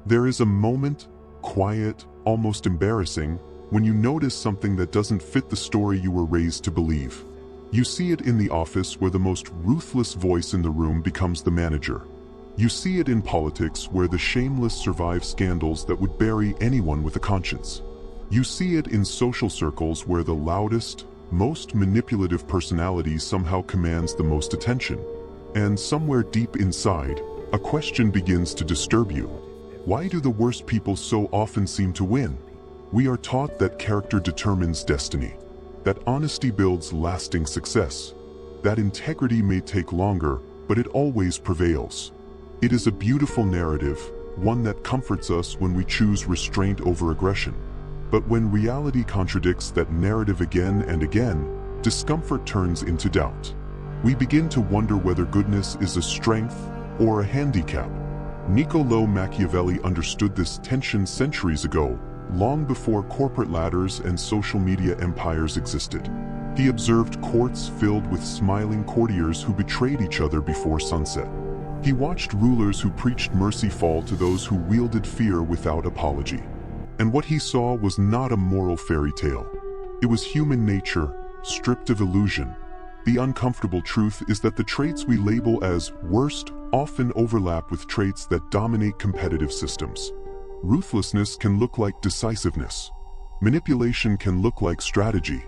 There is a moment, quiet, almost embarrassing, when you notice something that doesn't fit the story you were raised to believe. You see it in the office where the most ruthless voice in the room becomes the manager. You see it in politics where the shameless survive scandals that would bury anyone with a conscience. You see it in social circles where the loudest, most manipulative personality somehow commands the most attention. And somewhere deep inside, a question begins to disturb you. Why do the worst people so often seem to win? We are taught that character determines destiny, that honesty builds lasting success, that integrity may take longer, but it always prevails. It is a beautiful narrative, one that comforts us when we choose restraint over aggression. But when reality contradicts that narrative again and again, discomfort turns into doubt. We begin to wonder whether goodness is a strength or a handicap. Niccolò Machiavelli understood this tension centuries ago, long before corporate ladders and social media empires existed. He observed courts filled with smiling courtiers who betrayed each other before sunset. He watched rulers who preached mercy fall to those who wielded fear without apology. And what he saw was not a moral fairy tale. It was human nature, stripped of illusion. The uncomfortable truth is that the traits we label as worst often overlap with traits that dominate competitive systems. Ruthlessness can look like decisiveness. Manipulation can look like strategy.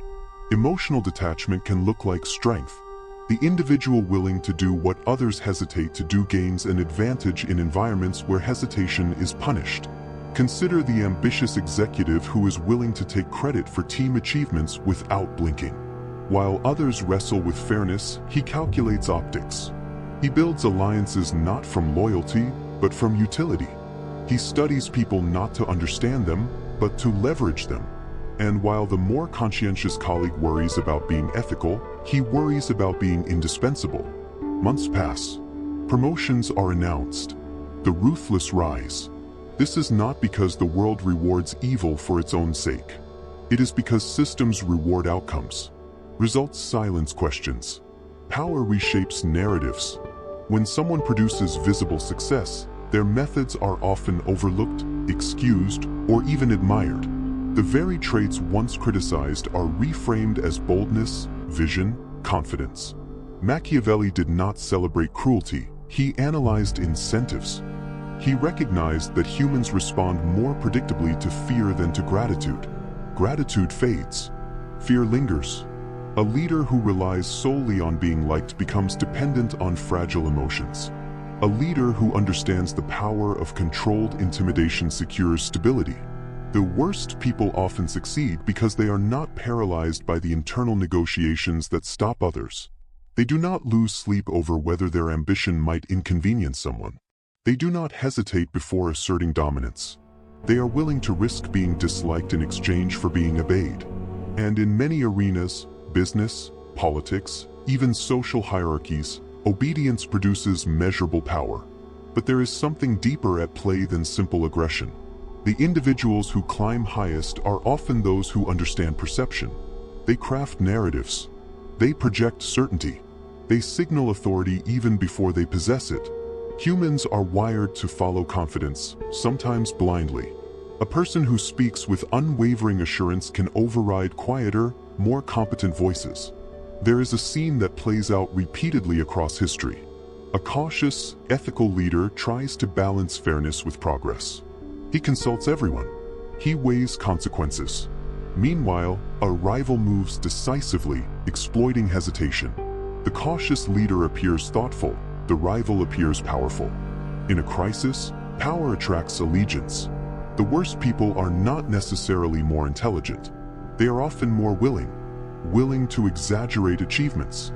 Emotional detachment can look like strength. The individual willing to do what others hesitate to do gains an advantage in environments where hesitation is punished. Consider the ambitious executive who is willing to take credit for team achievements without blinking. While others wrestle with fairness, he calculates optics. He builds alliances not from loyalty, but from utility. He studies people not to understand them, but to leverage them. And while the more conscientious colleague worries about being ethical, he worries about being indispensable. Months pass. Promotions are announced. The ruthless rise. This is not because the world rewards evil for its own sake. It is because systems reward outcomes. Results silence questions. Power reshapes narratives. When someone produces visible success, their methods are often overlooked, excused, or even admired. The very traits once criticized are reframed as boldness, vision, confidence. Machiavelli did not celebrate cruelty, he analyzed incentives. He recognized that humans respond more predictably to fear than to gratitude. Gratitude fades. Fear lingers. A leader who relies solely on being liked becomes dependent on fragile emotions. A leader who understands the power of controlled intimidation secures stability. The worst people often succeed because they are not paralyzed by the internal negotiations that stop others. They do not lose sleep over whether their ambition might inconvenience someone. They do not hesitate before asserting dominance. They are willing to risk being disliked in exchange for being obeyed. And in many arenas, business, politics, even social hierarchies, obedience produces measurable power. But there is something deeper at play than simple aggression. The individuals who climb highest are often those who understand perception. They craft narratives. They project certainty. They signal authority even before they possess it. Humans are wired to follow confidence, sometimes blindly. A person who speaks with unwavering assurance can override quieter, more competent voices. There is a scene that plays out repeatedly across history. A cautious, ethical leader tries to balance fairness with progress. He consults everyone. He weighs consequences. Meanwhile, a rival moves decisively, exploiting hesitation. The cautious leader appears thoughtful, the rival appears powerful. In a crisis, power attracts allegiance. The worst people are not necessarily more intelligent. They are often more willing to exaggerate achievements,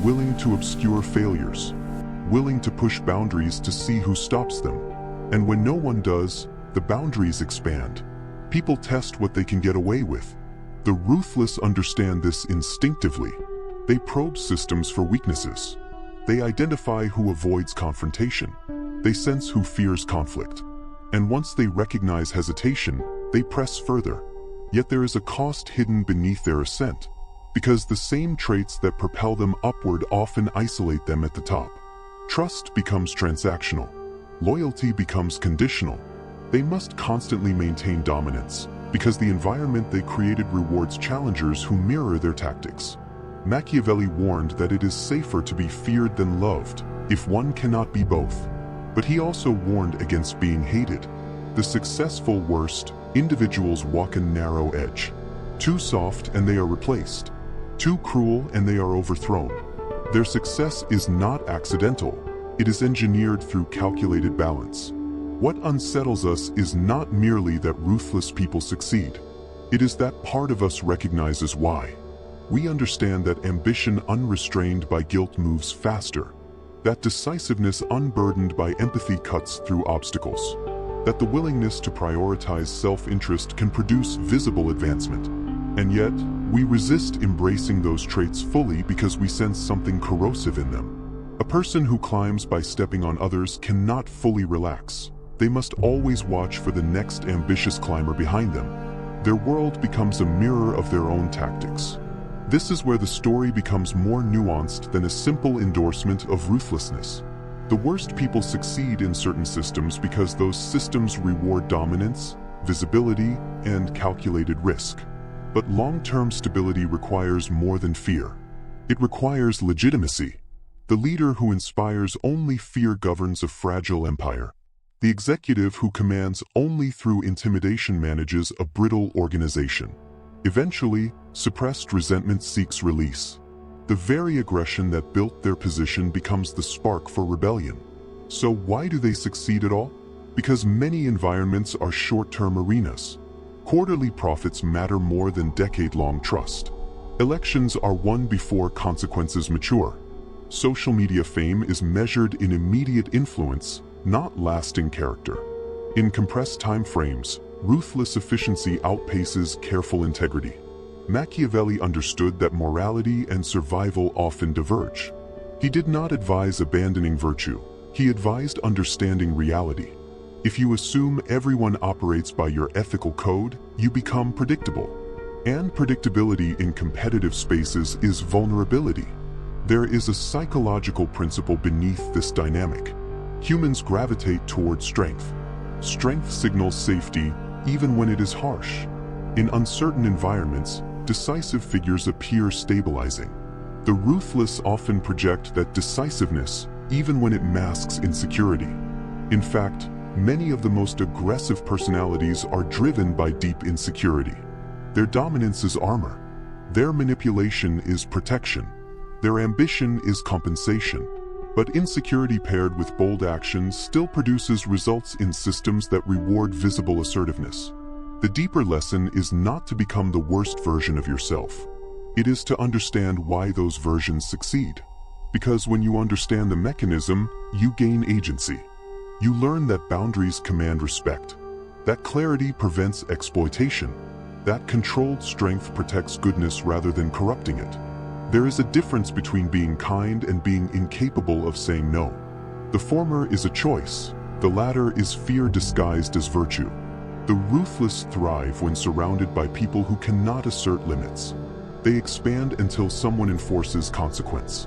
willing to obscure failures, willing to push boundaries to see who stops them. And when no one does, the boundaries expand. People test what they can get away with. The ruthless understand this instinctively. They probe systems for weaknesses. They identify who avoids confrontation. They sense who fears conflict. And once they recognize hesitation, they press further. Yet there is a cost hidden beneath their ascent, because the same traits that propel them upward often isolate them at the top. Trust becomes transactional. Loyalty becomes conditional. They must constantly maintain dominance, because the environment they created rewards challengers who mirror their tactics. Machiavelli warned that it is safer to be feared than loved, if one cannot be both. But he also warned against being hated. The successful worst, individuals walk a narrow edge. Too soft and they are replaced. Too cruel and they are overthrown. Their success is not accidental. It is engineered through calculated balance. What unsettles us is not merely that ruthless people succeed. It is that part of us recognizes why. We understand that ambition unrestrained by guilt moves faster, that decisiveness unburdened by empathy cuts through obstacles, that the willingness to prioritize self-interest can produce visible advancement. And yet, we resist embracing those traits fully because we sense something corrosive in them. A person who climbs by stepping on others cannot fully relax. They must always watch for the next ambitious climber behind them. Their world becomes a mirror of their own tactics. This is where the story becomes more nuanced than a simple endorsement of ruthlessness. The worst people succeed in certain systems because those systems reward dominance, visibility, and calculated risk. But long-term stability requires more than fear. It requires legitimacy. The leader who inspires only fear governs a fragile empire. The executive who commands only through intimidation manages a brittle organization. Eventually, suppressed resentment seeks release. The very aggression that built their position becomes the spark for rebellion. So why do they succeed at all? Because many environments are short-term arenas. Quarterly profits matter more than decade-long trust. Elections are won before consequences mature. Social media fame is measured in immediate influence, not lasting character. In compressed time frames, ruthless efficiency outpaces careful integrity. Machiavelli understood that morality and survival often diverge. He did not advise abandoning virtue. He advised understanding reality. If you assume everyone operates by your ethical code, you become predictable. And predictability in competitive spaces is vulnerability. There is a psychological principle beneath this dynamic. Humans gravitate toward strength. Strength signals safety, even when it is harsh. In uncertain environments, decisive figures appear stabilizing. The ruthless often project that decisiveness, even when it masks insecurity. In fact, many of the most aggressive personalities are driven by deep insecurity. Their dominance is armor. Their manipulation is protection. Their ambition is compensation. But insecurity paired with bold actions still produces results in systems that reward visible assertiveness. The deeper lesson is not to become the worst version of yourself. It is to understand why those versions succeed. Because when you understand the mechanism, you gain agency. You learn that boundaries command respect, that clarity prevents exploitation, that controlled strength protects goodness rather than corrupting it. There is a difference between being kind and being incapable of saying no. The former is a choice, the latter is fear disguised as virtue. The ruthless thrive when surrounded by people who cannot assert limits. They expand until someone enforces consequence.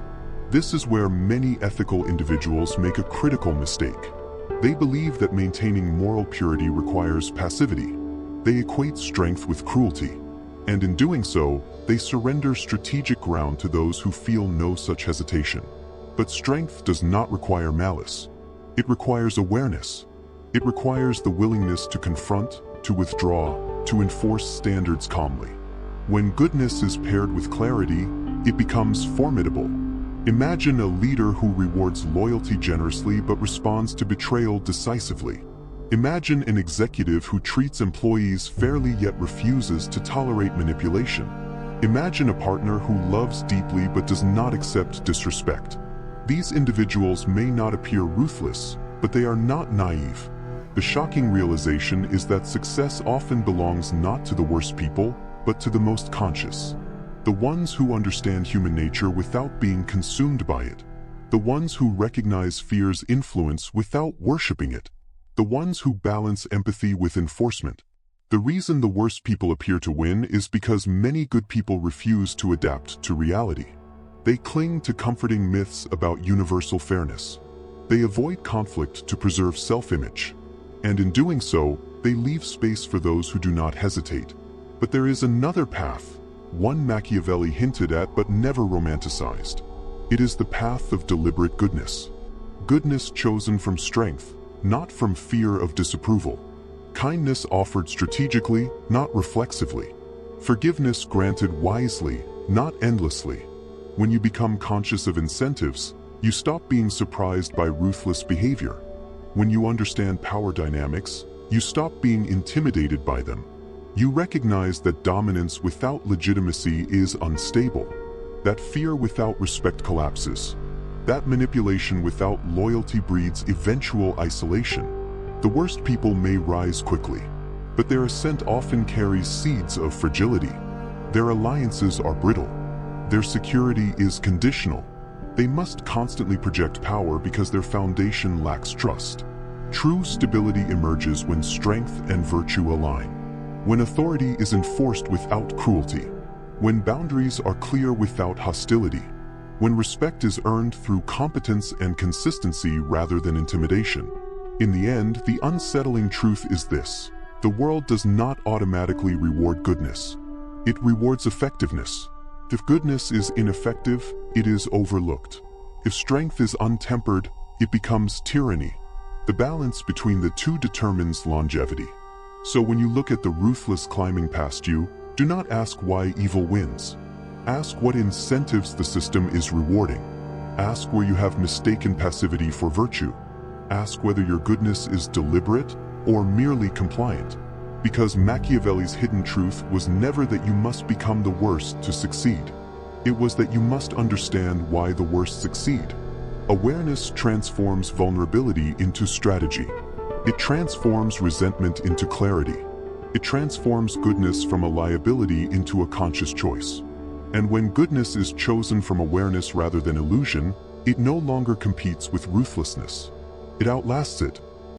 This is where many ethical individuals make a critical mistake. They believe that maintaining moral purity requires passivity. They equate strength with cruelty. And in doing so, they surrender strategic ground to those who feel no such hesitation. But strength does not require malice. It requires awareness. It requires the willingness to confront, to withdraw, to enforce standards calmly. When goodness is paired with clarity, it becomes formidable. Imagine a leader who rewards loyalty generously but responds to betrayal decisively. Imagine an executive who treats employees fairly yet refuses to tolerate manipulation. Imagine a partner who loves deeply but does not accept disrespect. These individuals may not appear ruthless, but they are not naive. The shocking realization is that success often belongs not to the worst people, but to the most conscious. The ones who understand human nature without being consumed by it. The ones who recognize fear's influence without worshiping it. The ones who balance empathy with enforcement. The reason the worst people appear to win is because many good people refuse to adapt to reality. They cling to comforting myths about universal fairness. They avoid conflict to preserve self-image. And in doing so, they leave space for those who do not hesitate. But there is another path, one Machiavelli hinted at but never romanticized. It is the path of deliberate goodness. Goodness chosen from strength, not from fear of disapproval. Kindness offered strategically, not reflexively. Forgiveness granted wisely, not endlessly. When you become conscious of incentives, you stop being surprised by ruthless behavior. When you understand power dynamics, you stop being intimidated by them. You recognize that dominance without legitimacy is unstable, that fear without respect collapses, that manipulation without loyalty breeds eventual isolation. The worst people may rise quickly, but their ascent often carries seeds of fragility. Their alliances are brittle. Their security is conditional. They must constantly project power because their foundation lacks trust. True stability emerges when strength and virtue align, when authority is enforced without cruelty, when boundaries are clear without hostility, when respect is earned through competence and consistency rather than intimidation. In the end, the unsettling truth is this: the world does not automatically reward goodness. It rewards effectiveness. If goodness is ineffective, it is overlooked. If strength is untempered, it becomes tyranny. The balance between the two determines longevity. So when you look at the ruthless climbing past you, do not ask why evil wins. Ask what incentives the system is rewarding. Ask where you have mistaken passivity for virtue. Ask whether your goodness is deliberate or merely compliant. Because Machiavelli's hidden truth was never that you must become the worst to succeed. It was that you must understand why the worst succeed. Awareness transforms vulnerability into strategy. It transforms resentment into clarity. It transforms goodness from a liability into a conscious choice. And when goodness is chosen from awareness rather than illusion, it no longer competes with ruthlessness. It outlasts it.